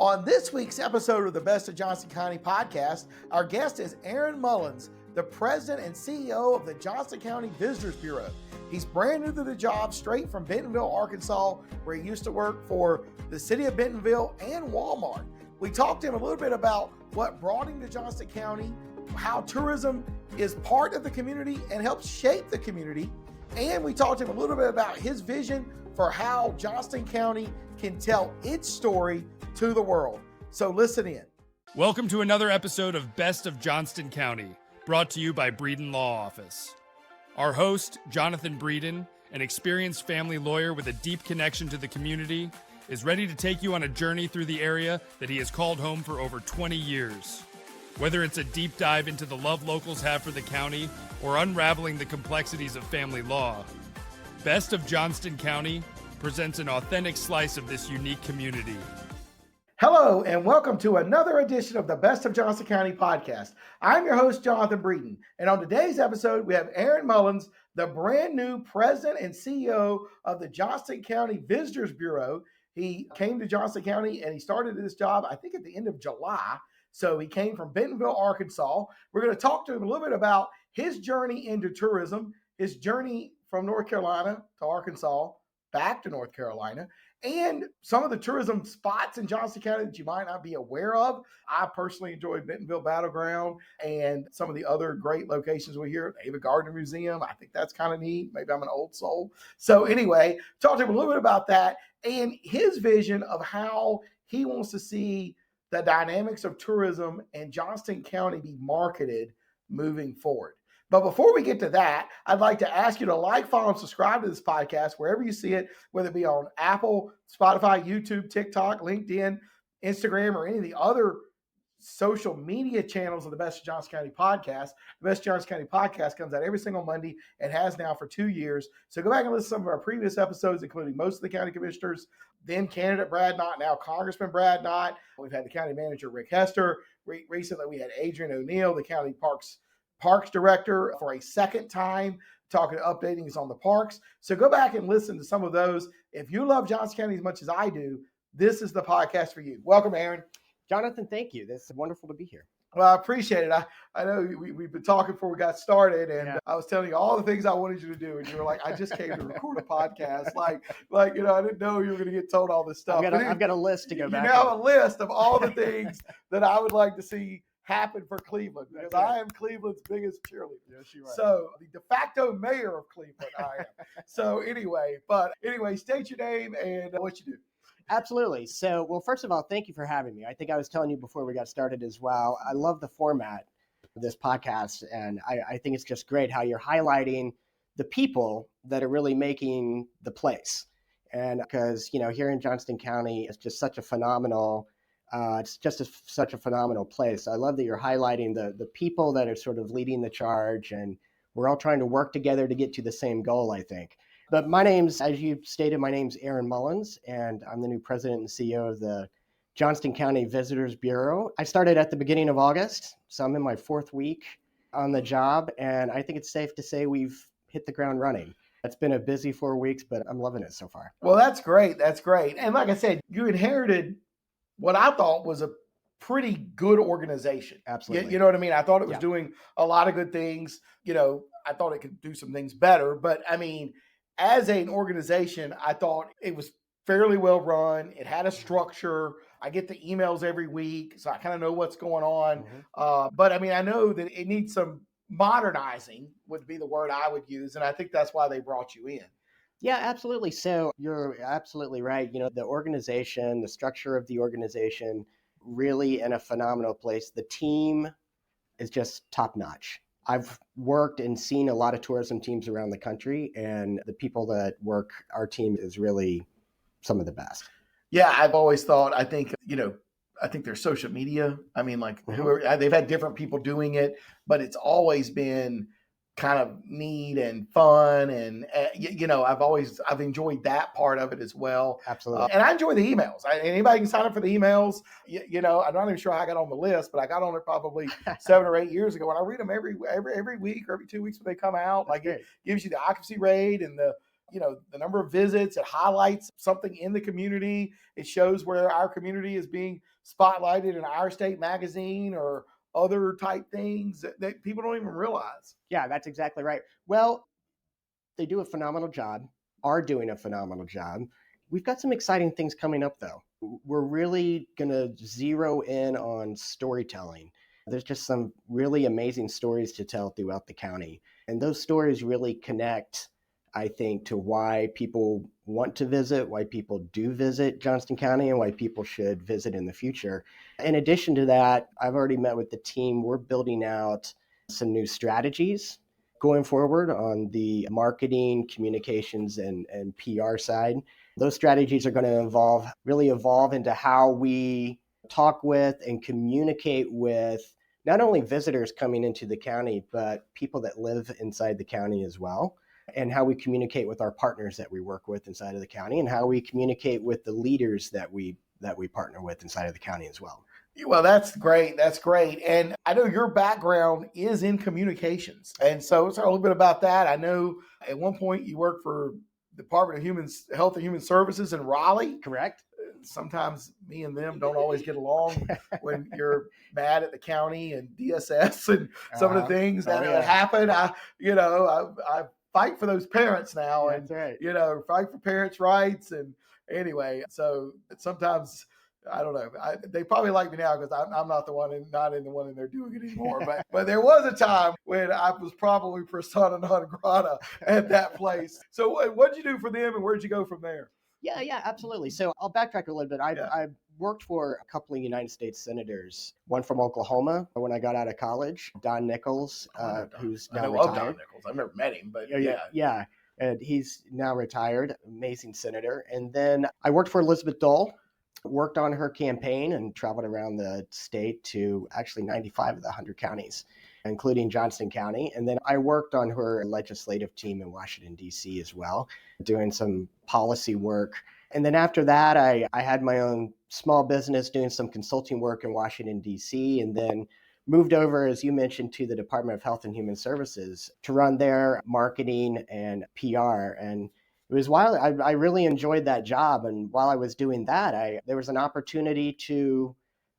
On this week's episode of the Best of Johnston County podcast, our guest is Aaron Mullins, the president and CEO of the Johnston County Visitors Bureau. He's brand new to the job, straight from Bentonville, Arkansas, where he used to work for the city of Bentonville and Walmart. We talked to him a little bit about what brought him to Johnston County, how tourism is part of the community and helps shape the community. And we talked to him a little bit about his vision for how Johnston County can tell its story to the world. So listen in. Welcome to another episode of Best of Johnston County, brought to you by Breeden Law Office. Our host, Jonathan Breeden, an experienced family lawyer with a deep connection to the community, is ready to take you on a journey through the area that he has called home for over 20 years. Whether it's a deep dive into the love locals have for the county or unraveling the complexities of family law, Best of Johnston County presents an authentic slice of this unique community. Hello, and welcome to another edition of the Best of Johnston County podcast. I'm your host, Jonathan Breeden, and on today's episode, we have Aaron Mullins, the brand new president and CEO of the Johnston County Visitors Bureau. He came to Johnston County and he started this job, I think, at the end of July. So he came from Bentonville, Arkansas. We're going to talk to him a little bit about his journey into tourism, his journey from North Carolina to Arkansas, back to North Carolina, and some of the tourism spots in Johnston County that you might not be aware of. I personally enjoy Bentonville Battleground and some of the other great locations we hear. David Gardner Museum, I think that's kind of neat. Maybe I'm an old soul. So anyway, talk to him a little bit about that and his vision of how he wants to see the dynamics of tourism and Johnston County be marketed moving forward. But before we get to that, I'd like to ask you to like, follow, and subscribe to this podcast wherever you see it, whether it be on Apple, Spotify, YouTube, TikTok, LinkedIn, Instagram, or any of the other social media channels of the Best of Johnston County podcast. The Best of Johnston County podcast comes out every single Monday and has now for 2 years. So go back and listen to some of our previous episodes, including most of the county commissioners, then candidate Brad Knott, now Congressman Brad Knott. We've had the county manager, Rick Hester. Recently, we had Adrian O'Neill, the county parks director, for a second time, updating us on the parks. So go back and listen to some of those. If you love Johnston County as much as I do, this is the podcast for you. Welcome, Aaron. Jonathan, thank you. It's wonderful to be here. Well, I appreciate it. I know we've been talking before we got started, and I was telling you all the things I wanted you to do, and you were like, I just came to record a podcast. Like I didn't know you were going to get told all this stuff. I've got a list to go back. You now have a list of all the things that I would like to see happen for Cleveland, because I am Cleveland's biggest cheerleader. Yes, you are. So the de facto mayor of Cleveland, I am. So anyway, state your name and what you do. Absolutely. So, well, first of all, thank you for having me. I think I was telling you before we got started as well. I love the format of this podcast, and I think it's just great how you're highlighting the people that are really making the place. And because, here in Johnston County, it's just such a phenomenal such a phenomenal place. I love that you're highlighting the people that are sort of leading the charge, and we're all trying to work together to get to the same goal, I think. But as you stated, my name's Aaron Mullins, and I'm the new president and CEO of the Johnston County Visitors Bureau. I started at the beginning of August, so I'm in my 4th week on the job, and I think it's safe to say we've hit the ground running. It's been a busy 4 weeks, but I'm loving it so far. Well, that's great. That's great. And like I said, you inherited what I thought was a pretty good organization. Absolutely. You know what I mean? I thought it was doing a lot of good things. I thought it could do some things better. But I mean, as an organization, I thought it was fairly well run. It had a structure. I get the emails every week, so I kind of know what's going on. Mm-hmm. But I mean, I know that it needs some modernizing would be the word I would use. And I think that's why they brought you in. Yeah, absolutely. So you're absolutely right. The organization, the structure of the organization, really in a phenomenal place. The team is just top notch. I've worked and seen a lot of tourism teams around the country, and the people that work our team is really some of the best. Yeah, I've always thought, I think their social media, I mean, like whoever, they've had different people doing it, but it's always been kind of neat and fun. And, I've enjoyed that part of it as well. Absolutely. And I enjoy the emails. Anybody can sign up for the emails. I'm not even sure how I got on the list, but I got on it probably 7 or 8 years ago. And I read them every week or every 2 weeks when they come out. Like it gives you the occupancy rate and the the number of visits. It highlights something in the community. It shows where our community is being spotlighted in our state magazine or other type things that people don't even realize. Yeah, that's exactly right. Well, they do a phenomenal job, are doing a phenomenal job. We've got some exciting things coming up, though. We're really going to zero in on storytelling. There's just some really amazing stories to tell throughout the county. And those stories really connect, I think, to why people want to visit, why people do visit Johnston County, and why people should visit in the future. In addition to that, I've already met with the team. We're building out some new strategies going forward on the marketing, communications, and PR side. Those strategies are going to really evolve into how we talk with and communicate with not only visitors coming into the county, but people that live inside the county as well, and how we communicate with our partners that we work with inside of the county, and how we communicate with the leaders that we partner with inside of the county as well. Well, that's great. That's great. And I know your background is in communications. And so let's talk a little bit about that. I know at one point you worked for Department of Health and Human Services in Raleigh. Correct. Sometimes me and them don't always get along when you're mad at the county and DSS and some of the things that happen. I fight for those parents now. That's right. Fight for parents' rights. And anyway, so sometimes I don't know. They probably like me now because I'm not the one, not in the one in there doing it anymore. But there was a time when I was probably persona non grata at that place. So what did you do for them, and where did you go from there? Yeah, absolutely. So I'll backtrack a little bit. I worked for a couple of United States senators, one from Oklahoma when I got out of college, Don Nichols, who's now retired. I love Don Nichols. I've never met him, but yeah. And he's now retired, amazing senator. And then I worked for Elizabeth Dole, worked on her campaign and traveled around the state to actually 95 of the 100 counties, including Johnston County. And then I worked on her legislative team in Washington, D.C. as well, doing some policy work. And then after that, I had my own small business doing some consulting work in Washington, D.C., and then moved over, as you mentioned, to the Department of Health and Human Services to run their marketing and PR. And it was wild. I really enjoyed that job. And while I was doing that, there was an opportunity to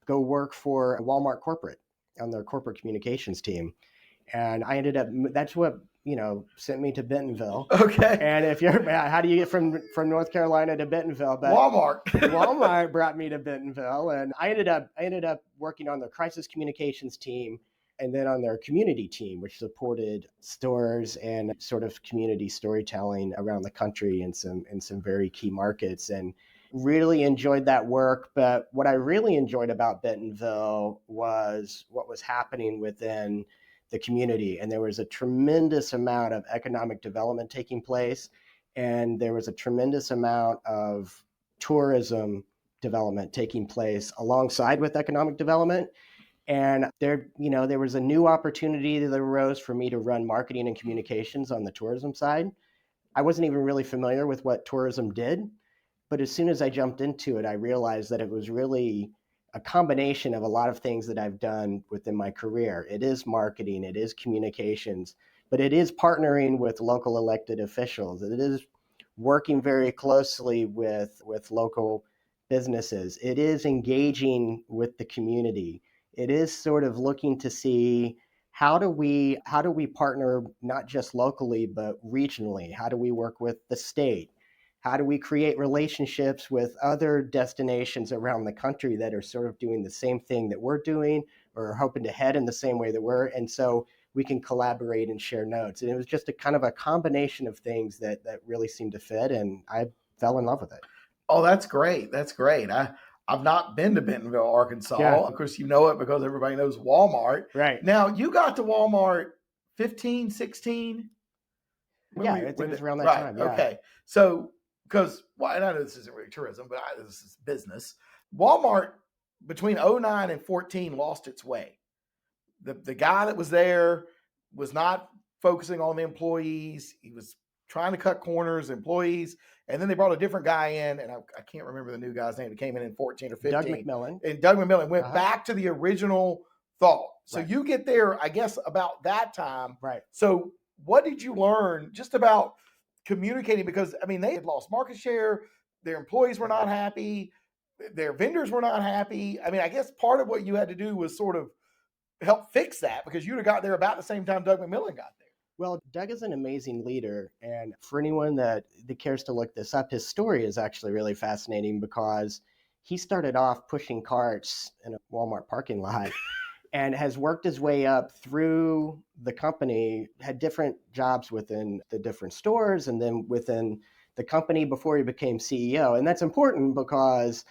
go work for Walmart Corporate on their corporate communications team. And I ended up, that's what, sent me to Bentonville. Okay. And how do you get from North Carolina to Bentonville? But Walmart brought me to Bentonville. And I ended up working on the crisis communications team, and then on their community team, which supported stores and sort of community storytelling around the country in some very key markets, and really enjoyed that work. But what I really enjoyed about Bentonville was what was happening within the community. And there was a tremendous amount of economic development taking place. And there was a tremendous amount of tourism development taking place alongside with economic development. And there was a new opportunity that arose for me to run marketing and communications on the tourism side. I wasn't even really familiar with what tourism did, but as soon as I jumped into it, I realized that it was really a combination of a lot of things that I've done within my career. It is marketing, it is communications, but it is partnering with local elected officials. It is working very closely with local businesses. It is engaging with the community. It is sort of looking to see how do we partner not just locally, but regionally? How do we work with the state? How do we create relationships with other destinations around the country that are sort of doing the same thing that we're doing or are hoping to head in the same way that we're? And so we can collaborate and share notes. And it was just a kind of a combination of things that really seemed to fit. And I fell in love with it. Oh, that's great. That's great. I've not been to Bentonville, Arkansas. Yeah. Of course, you know it because everybody knows Walmart. Right. Now, you got to Walmart 15, 16? It was around that time. Yeah. Okay. So, and I know this isn't really tourism, but this is business. Walmart, between 09 and 14, lost its way. The guy that was there was not focusing on the employees. He was trying to cut corners, employees. And then they brought a different guy in, and I can't remember the new guy's name. He came in 14 or 15. Doug McMillan. And Doug McMillan went back to the original thought. So Right. You get there, I guess, about that time. Right. So what did you learn just about communicating? Because I mean, they had lost market share, their employees were not happy, their vendors were not happy. I mean, I guess part of what you had to do was sort of help fix that, because you'd have got there about the same time Doug McMillan got there. Well, Doug is an amazing leader. And for anyone that cares to look this up, his story is actually really fascinating because he started off pushing carts in a Walmart parking lot and has worked his way up through the company, had different jobs within the different stores and then within the company before he became CEO. And that's important because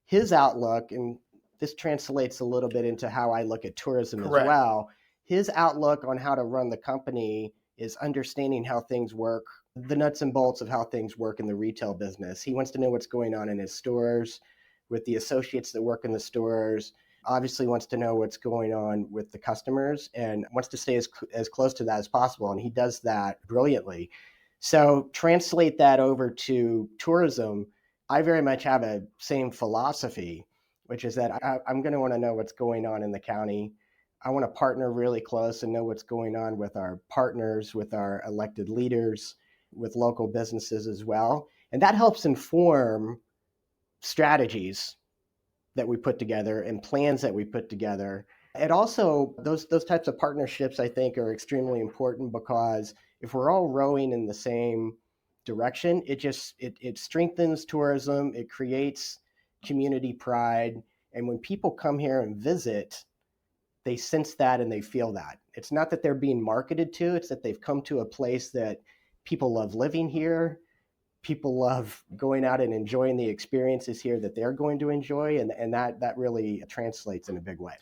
his outlook, and this translates a little bit into how I look at tourism Correct. as well. His outlook on how to run the company is understanding how things work, the nuts and bolts of how things work in the retail business. He wants to know what's going on in his stores with the associates that work in the stores, obviously wants to know what's going on with the customers and wants to stay as close to that as possible. And he does that brilliantly. So translate that over to tourism. I very much have a same philosophy, which is that I'm going to want to know what's going on in the county. I want to partner really close and know what's going on with our partners, with our elected leaders, with local businesses as well. And that helps inform strategies that we put together and plans that we put together. And also those types of partnerships, I think, are extremely important because if we're all rowing in the same direction, it strengthens tourism, it creates community pride. And when people come here and visit, they sense that and they feel that. It's not that they're being marketed to, it's that they've come to a place that people love living here. People love going out and enjoying the experiences here that they're going to enjoy. And that really translates in a big way.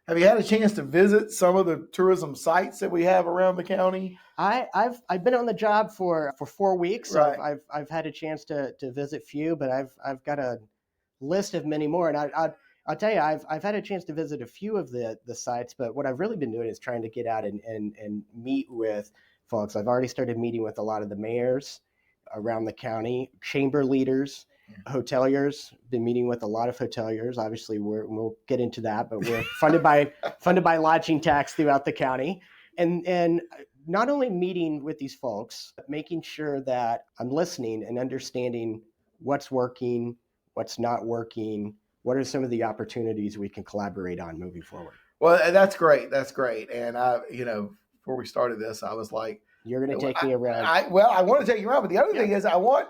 Have you had a chance to visit some of the tourism sites that we have around the county? I've been on the job for 4 weeks. So Right. I've had a chance to visit few, but I've got a list of many more. And I'll tell you, I've had a chance to visit a few of the sites, but what I've really been doing is trying to get out and meet with folks. I've already started meeting with a lot of the mayors around the county, chamber leaders, hoteliers. Been meeting with a lot of hoteliers. Obviously, we'll get into that, but we're funded by lodging tax throughout the county, and not only meeting with these folks, but making sure that I'm listening and understanding what's working, what's not working, what are some of the opportunities we can collaborate on moving forward. Well, that's great. That's great. And before we started this, I was like, you're going to take me around. I want to take you around, but the other thing is I want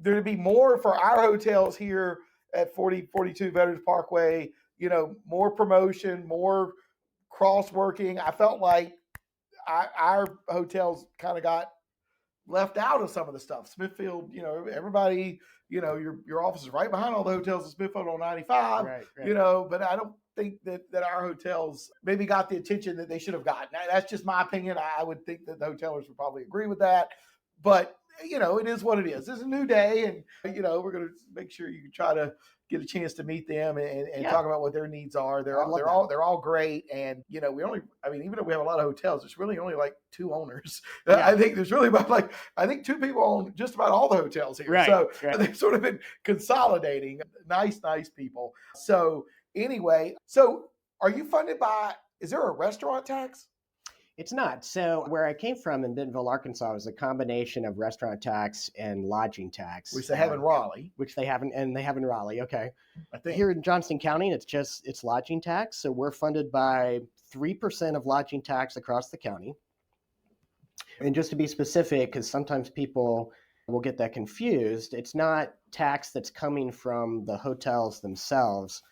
there to be more for our hotels here at 4042 Veterans Parkway, more promotion, more cross-working. I felt like our hotels kind of got left out of some of the stuff. Smithfield, everybody, your office is right behind all the hotels in Smithfield on 95, right. But I don't think that our hotels maybe got the attention that they should have gotten. That's just my opinion. I would think that the hotelers would probably agree with that, but it is what it is. It's a new day, and we're going to make sure you try to get a chance to meet them and talk about what their needs are. They're all great, and even though we have a lot of hotels, there's really only like 2 owners. Yeah. I think there's really about 2 people own just about all the hotels here. Right, so right. They've sort of been consolidating. Nice people. So anyway, are you funded by? Is there a restaurant tax? It's not. So where I came from in Bentonville, Arkansas, was a combination of restaurant tax and lodging tax. Which they have in Raleigh. Which they haven't, and they have in Raleigh. Okay. I think. Here in Johnston County, it's lodging tax. So we're funded by 3% of lodging tax across the county. And just to be specific, because sometimes people will get that confused, it's not tax that's coming from the hotels themselves.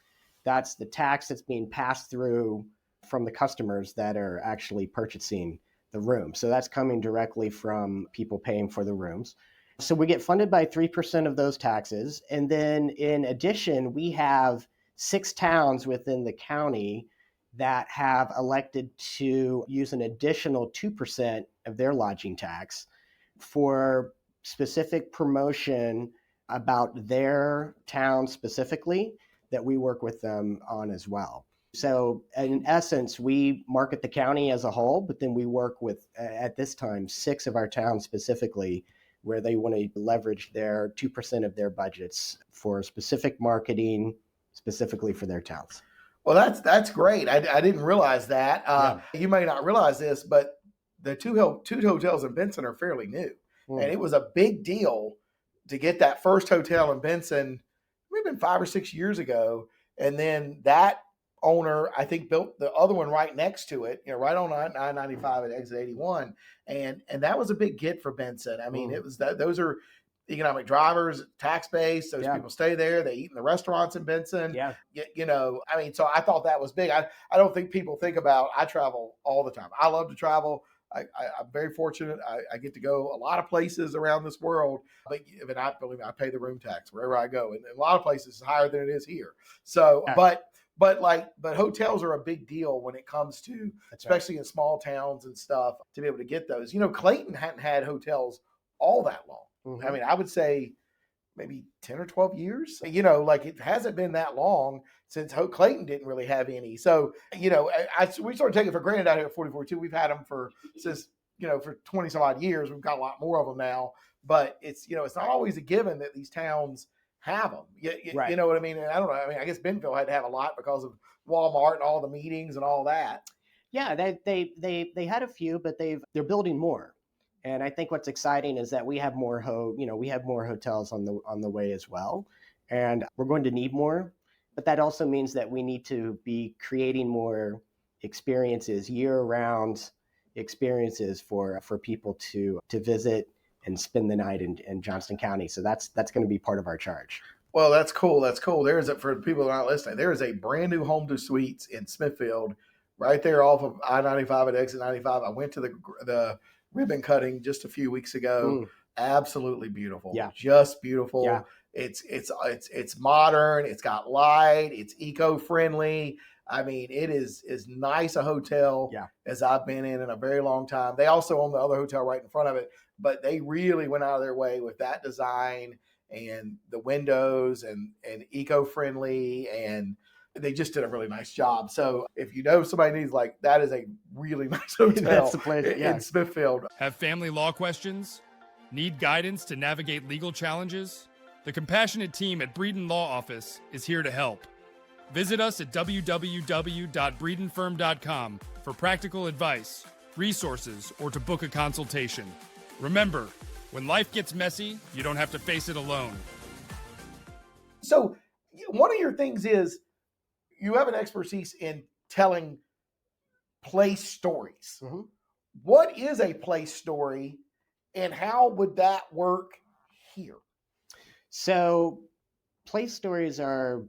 That's the tax that's being passed through from the customers that are actually purchasing the room. So that's coming directly from people paying for the rooms. So we get funded by 3% of those taxes. And then in addition, we have 6 towns within the county that have elected to use an additional 2% of their lodging tax for specific promotion about their town specifically that we work with them on as well. So in essence, we market the county as a whole, but then we work with, at this time, 6 of our towns specifically, where they want to leverage their 2% of their budgets for specific marketing, specifically for their towns. Well, that's great. I didn't realize that. You may not realize this, but the two hotels in Benson are fairly new. And it was a big deal to get that first hotel in Benson. We've been 5 or 6 years ago. And then that owner, I think, built the other one right next to it, right on I-95 at exit 81. And that was a big get for Benson. I mean, it was those are economic drivers, tax base. Those people stay there. They eat in the restaurants in Benson. Yeah. I mean, so I thought that was big. I don't think people think about, I travel all the time. I love to travel. I'm very fortunate. I get to go a lot of places around this world, but believe me, I pay the room tax wherever I go. And a lot of places is higher than it is here. So, but hotels are a big deal when it comes to, especially in small towns and stuff, to be able to get those. Clayton hadn't had hotels all that long. I mean, I would say maybe 10 or 12 years, it hasn't been that long since Clayton didn't really have any. So, we sort of take it for granted out here at 44-2. We've had them for 20 some odd years. We've got a lot more of them now, but it's not always a given that these towns have them. You know what I mean? And I don't know. I mean, I guess Bentonville had to have a lot because of Walmart and all the meetings and all that. Yeah, they had a few, but they're building more. And I think what's exciting is that we have more hotels on the way as well, and we're going to need more. But that also means that we need to be creating more experiences, year-round experiences for people to visit and spend the night in Johnston County. So that's going to be part of our charge. Well, that's cool. That's cool. For people that aren't listening, there is a brand new Home to Suites in Smithfield, right there off of I-95 at exit 95. I went to the ribbon cutting just a few weeks ago. Absolutely beautiful. Yeah. Just beautiful. Yeah. It's modern. It's got light. It's eco-friendly. I mean, it is as nice a hotel as I've been in a very long time. They also own the other hotel right in front of it, but they really went out of their way with that design and the windows and eco-friendly, and they just did a really nice job. So if somebody needs, that is a really nice hotel. That's the place, in Smithfield. Have family law questions? Need guidance to navigate legal challenges? The compassionate team at Breeden Law Office is here to help. Visit us at www.breedenfirm.com for practical advice, resources, or to book a consultation. Remember, when life gets messy, you don't have to face it alone. So one of your things is you have an expertise in telling place stories. What is a place story, and how would that work here? So place stories are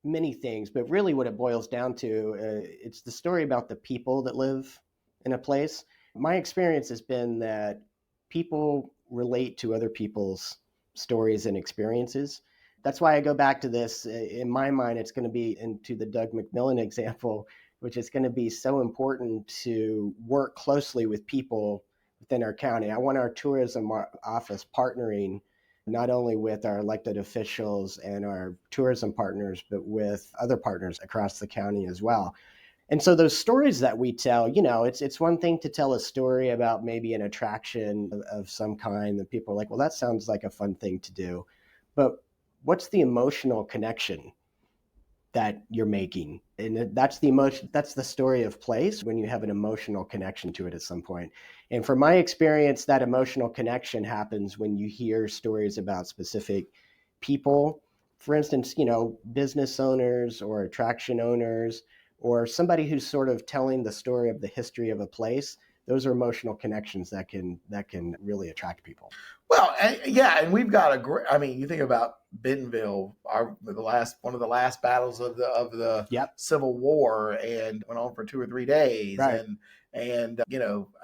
many things, but really what it boils down to, it's the story about the people that live in a place. My experience has been that people relate to other people's stories and experiences. That's why I go back to this. In my mind, it's going to be into the Doug McMillan example, which is going to be so important to work closely with people within our county. I want our tourism office partnering not only with our elected officials and our tourism partners, but with other partners across the county as well. And so those stories that we tell, it's one thing to tell a story about maybe an attraction of some kind that people are like, well, that sounds like a fun thing to do. But what's the emotional connection that you're making? And that's the emotion. That's the story of place, when you have an emotional connection to it at some point. And from my experience, that emotional connection happens when you hear stories about specific people. For instance, business owners or attraction owners, or somebody who's sort of telling the story of the history of a place. Those are emotional connections that can really attract people. Well, and we've got you think about Bentonville, one of the last battles of the Civil War, and went on for 2 or 3 days. Right. And I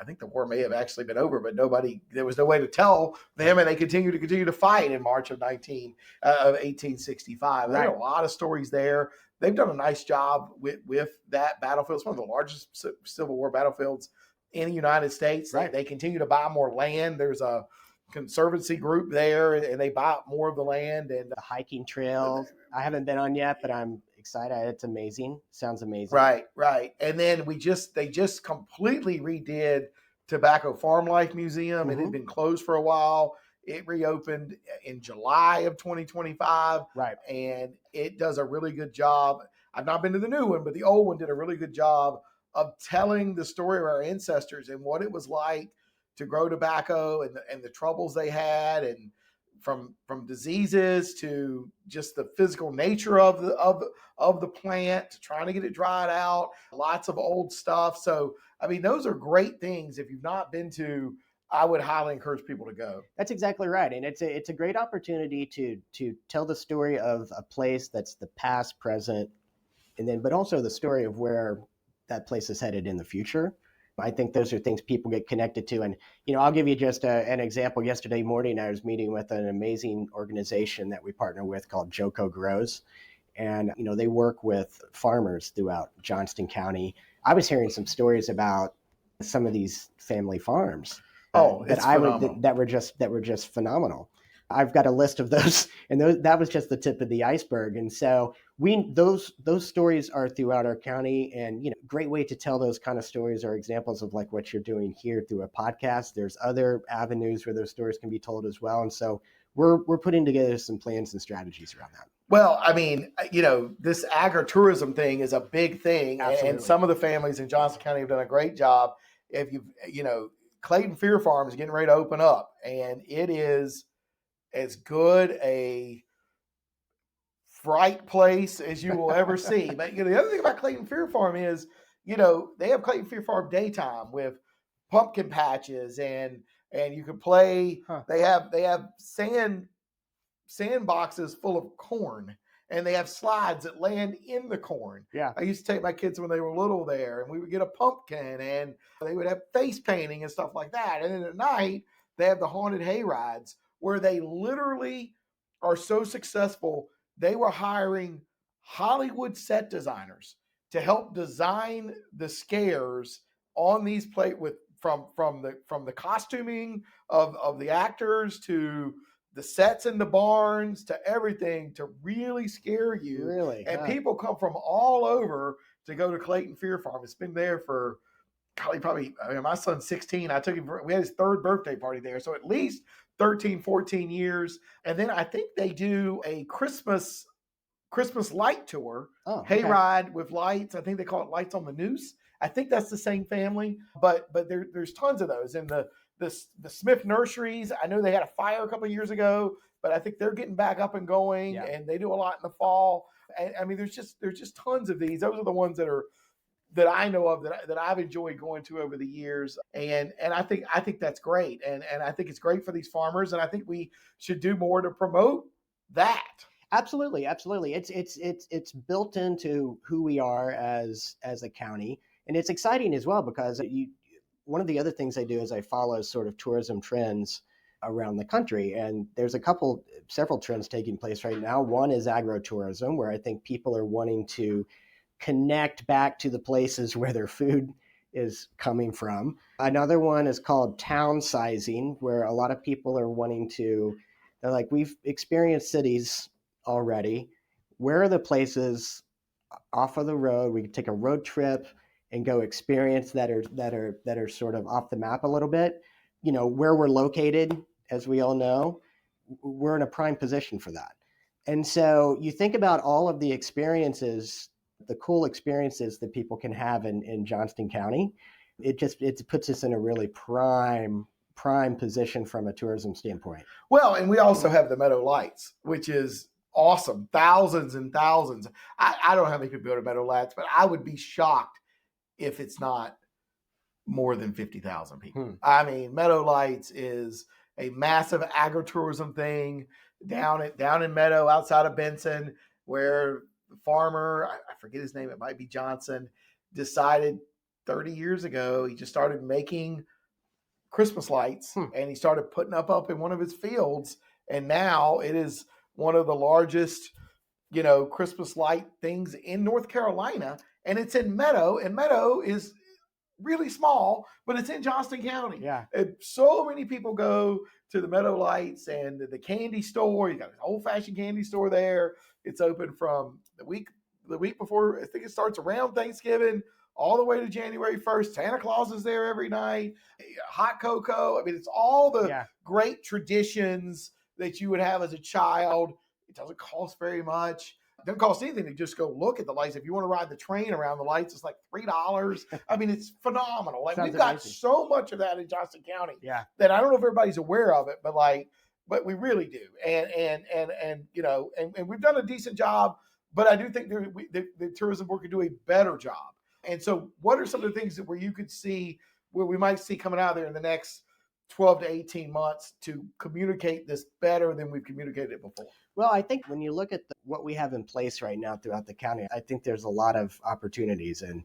think the war may have actually been over, but there was no way to tell them, and they continued to fight in March of 1865. There are a lot of stories there. They've done a nice job with that battlefield. It's one of the largest Civil War battlefields in the United States. Right. They continue to buy more land. There's a conservancy group there, and they buy up more of the land. And the hiking trail I haven't been on yet, but I'm excited. It's amazing. Sounds amazing. Right. And then they just completely redid Tobacco Farm Life Museum. It had been closed for a while. It reopened in July of 2025. Right. And it does a really good job. I've not been to the new one, but the old one did a really good job of telling the story of our ancestors and what it was like to grow tobacco and the troubles they had, and from diseases to just the physical nature of the plant, to trying to get it dried out, lots of old stuff. So I mean, those are great things. If you've not been to, I would highly encourage people to go. That's exactly right, and it's a great opportunity to tell the story of a place that's the past, present, and then but also the story of where that place is headed in the future. I think those are things people get connected to. And, I'll give you just an example. Yesterday morning, I was meeting with an amazing organization that we partner with called Joko Grows. And, they work with farmers throughout Johnston County. I was hearing some stories about some of these family farms that were just phenomenal. I've got a list of those, and that was just the tip of the iceberg. And so those stories are throughout our county, and great way to tell those kind of stories are examples of like what you're doing here through a podcast. There's other avenues where those stories can be told as well, and so we're putting together some plans and strategies around that. Well, I mean, this agritourism thing is a big thing, Absolutely. and some of the families in Johnston County have done a great job. If Clayton Fear Farm is getting ready to open up, and it is as good a fright place as you will ever see. But the other thing about Clayton Fear Farm is, they have Clayton Fear Farm daytime with pumpkin patches, and you can play. Huh. They have sand boxes full of corn, and they have slides that land in the corn. Yeah, I used to take my kids when they were little there, and we would get a pumpkin, and they would have face painting and stuff like that. And then at night they have the haunted hay rides, where they literally are so successful, they were hiring Hollywood set designers to help design the scares on these from the costuming of the actors to the sets in the barns to everything to really scare you. Really? And people come from all over to go to Clayton Fear Farm. It's been there for my son's 16. We had his third birthday party there. So at least 13, 14 years. And then I think they do a Christmas light tour, hayride with lights. I think they call it Lights on the Noose. I think that's the same family, but there's tons of those. And the Smith nurseries, I know they had a fire a couple of years ago, but I think they're getting back up and going, and they do a lot in the fall. And I mean, there's just tons of these. Those are the ones that I know of that I've enjoyed going to over the years. And I think that's great. And I think it's great for these farmers. And I think we should do more to promote that. Absolutely. It's built into who we are as a county. And it's exciting as well, because one of the other things I do is I follow sort of tourism trends around the country. And there's several trends taking place right now. One is agritourism, where I think people are wanting to connect back to the places where their food is coming from. Another one is called town sizing, where a lot of people are they're like, we've experienced cities already. Where are the places off of the road we can take a road trip and go experience that are sort of off the map a little bit? Where we're located, as we all know, we're in a prime position for that. And so you think about all of the experiences, the cool experiences that people can have in Johnston County. It puts us in a really prime position from a tourism standpoint. Well, and we also have the Meadow Lights, which is awesome. Thousands and thousands. I don't know how many people go to Meadow Lights, but I would be shocked if it's not more than 50,000 people. I mean, Meadow Lights is a massive agritourism thing down in Meadow, outside of Benson, where the farmer, I forget his name, it might be Johnson, decided 30 years ago, he just started making Christmas lights, and he started putting up in one of his fields. And now it is one of the largest, Christmas light things in North Carolina. And it's in Meadow, and Meadow is really small, but it's in Johnston County. Yeah. And so many people go to the Meadow Lights and the candy store. You got an old-fashioned candy store there. It's open from the week before. I think it starts around Thanksgiving all the way to January 1st. Santa Claus is there every night. Hot cocoa. I mean, it's all the great traditions that you would have as a child. It doesn't cost very much. Doesn't cost anything to just go look at the lights. If you want to ride the train around the lights, it's like $3. I mean, it's phenomenal. Like we've got so much of that in Johnston County that I don't know if everybody's aware of it, but we really do. And we've done a decent job, but I do think the tourism board could do a better job. And so what are some of the things where you could see where we might see coming out there in the next 12 to 18 months to communicate this better than we've communicated it before? Well, I think when you look at what we have in place right now throughout the county, I think there's a lot of opportunities. And,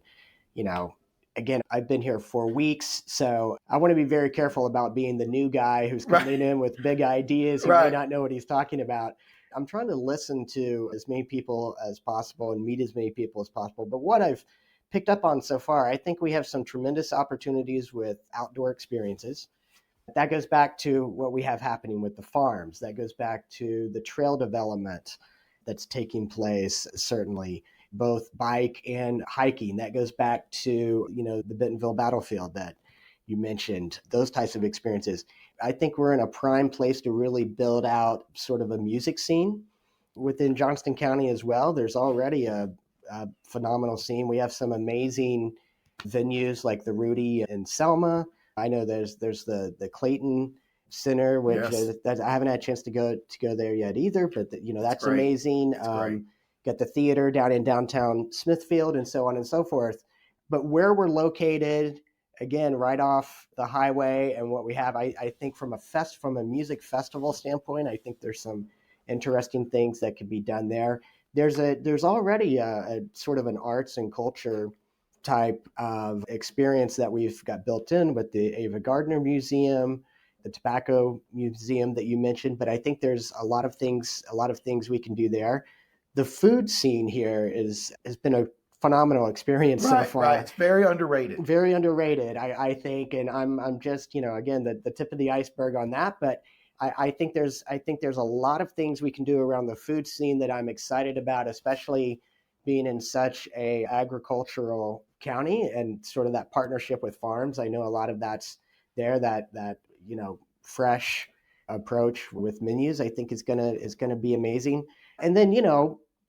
again, I've been here 4 weeks, so I want to be very careful about being the new guy who's coming in with big ideas who may not know what he's talking about. I'm trying to listen to as many people as possible and meet as many people as possible. But what I've picked up on so far, I think we have some tremendous opportunities with outdoor experiences. That goes back to what we have happening with the farms. That goes back to the trail development that's taking place, certainly, both bike and hiking. That goes back to, the Bentonville battlefield that you mentioned, those types of experiences. I think we're in a prime place to really build out sort of a music scene within Johnston County as well. There's already a phenomenal scene. We have some amazing venues like the Rudy in Selma. I know there's the Clayton Center, which I haven't had a chance to go there yet either, but that's amazing. Got the theater down in downtown Smithfield and so on and so forth. But where we're located, again, right off the highway, and what we have, I think from a music festival standpoint, I think there's some interesting things that could be done there. There's already a sort of an arts and culture type of experience that we've got built in with the Ava Gardner Museum, the Tobacco Museum that you mentioned, but I think there's a lot of things we can do there. The food scene here has been a phenomenal experience so far. Right. It's very underrated. Very underrated, I think, and I'm just, again, the tip of the iceberg on that, but I think there's a lot of things we can do around the food scene that I'm excited about, especially being in such a agricultural county and sort of that partnership with farms. I know a lot of that's there, that fresh approach with menus, I think is gonna be amazing. And then,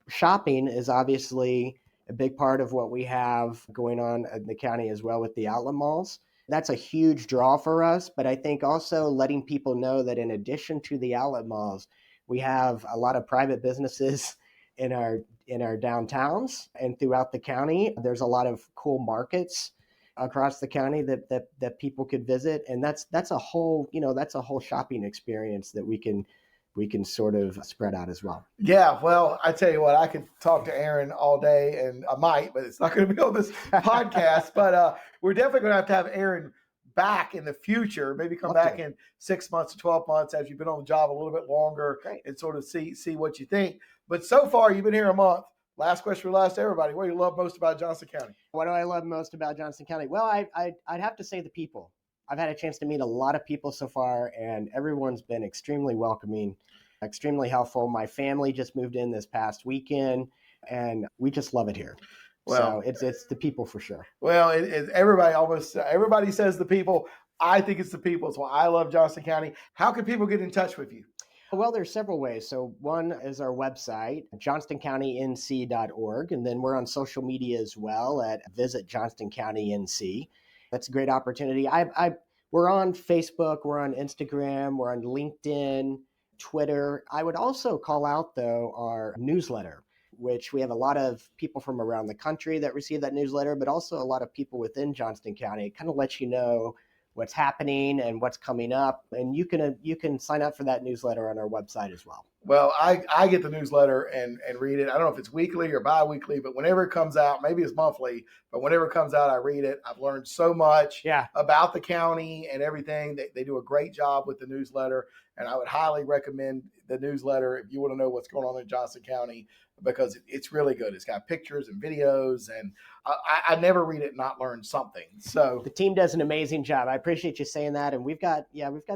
shopping is obviously a big part of what we have going on in the county as well with the outlet malls. That's a huge draw for us, but I think also letting people know that in addition to the outlet malls, we have a lot of private businesses in our downtowns and throughout the county. There's a lot of cool markets across the county that people could visit, and that's a whole shopping experience that we can sort of spread out as well. Yeah, well, I tell you what, I could talk to Aaron all day, and I might, but it's not going to be on this podcast. But we're definitely going to have Aaron back in the future, maybe come back in 6 months to 12 months as you've been on the job a little bit longer and sort of see what you think. But so far, you've been here a month. Last question we'll ask everybody. What do you love most about Johnston County? What do I love most about Johnston County? Well, I'd have to say the people. I've had a chance to meet a lot of people so far, and everyone's been extremely welcoming, extremely helpful. My family just moved in this past weekend, and we just love it here. Well, so it's the people for sure. Well, everybody says the people. I think it's the people. It's why I love Johnston County. How can people get in touch with you? Well, there's several ways. So one is our website, johnstoncounty.nc.org. And then we're on social media as well at Visit Johnston County NC. That's a great opportunity. We're on Facebook, we're on Instagram, we're on LinkedIn, Twitter. I would also call out, though, our newsletter, which we have a lot of people from around the country that receive that newsletter, but also a lot of people within Johnston County. It kind of lets you know what's happening and what's coming up. And you can sign up for that newsletter on our website as well. Well, I get the newsletter and read it. I don't know if it's weekly or bi-weekly, but whenever it comes out, maybe it's monthly, but whenever it comes out, I read it. I've learned so much about the county and everything. They do a great job with the newsletter, and I would highly recommend the newsletter if you want to know what's going on in Johnston County, because it's really good. It's got pictures and videos, and I never read it and not learn something. So the team does an amazing job. I appreciate you saying that. And we've got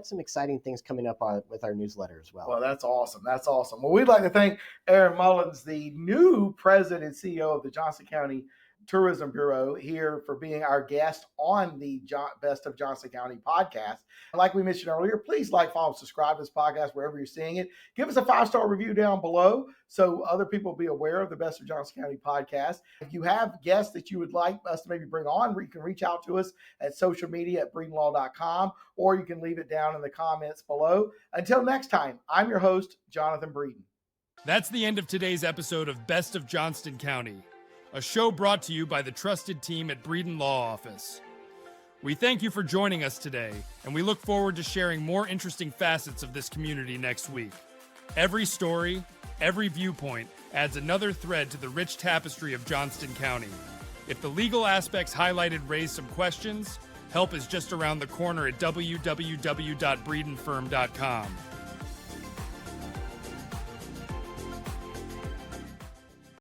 some exciting things coming up with our newsletter as well. Well, that's awesome. That's awesome. Well, we'd like to thank Aaron Mullins, the new president and CEO of the Johnston County Tourism Bureau here for being our guest on the Best of Johnston County podcast. Like we mentioned earlier, please like, follow, subscribe to this podcast wherever you're seeing it. Give us a 5-star review down below so other people will be aware of the Best of Johnston County podcast. If you have guests that you would like us to maybe bring on, you can reach out to us at social media at breedenlaw.com, or you can leave it down in the comments below. Until next time, I'm your host, Jonathan Breeden. That's the end of today's episode of Best of Johnston County, a show brought to you by the trusted team at Breeden Law Office. We thank you for joining us today, and we look forward to sharing more interesting facets of this community next week. Every story, every viewpoint adds another thread to the rich tapestry of Johnston County. If the legal aspects highlighted raise some questions, help is just around the corner at www.breedenfirm.com.